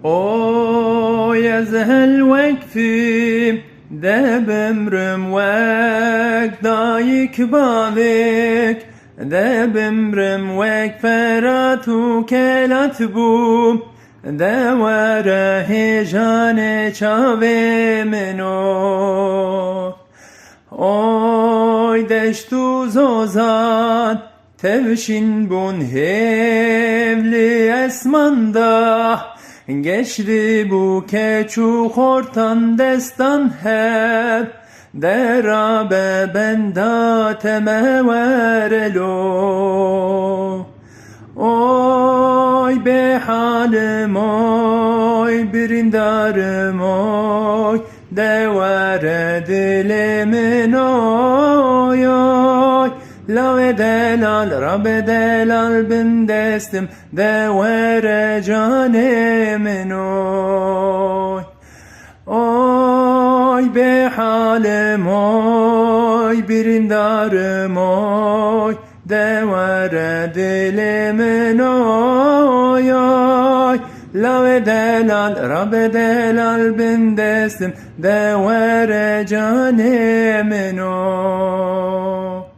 Oy ez helwekfim de bimrim wek dayik bavik de bimrim wek ferat u kelat bum de were hejane çave mino. Oy deştu zozan tevşin bun hevli esmanda geçti bu keçu hortan destan hep derabe benda temeverelo. Oy be halim oy birindarım oy devare dilimin oy oy. Lave delal, Rabbe delal bin destim devere canemin oy. Oy be halim oy birindarım oy devere dilimin oy oy. Lave delal, Rabbe delal bin destim devere canemin oy.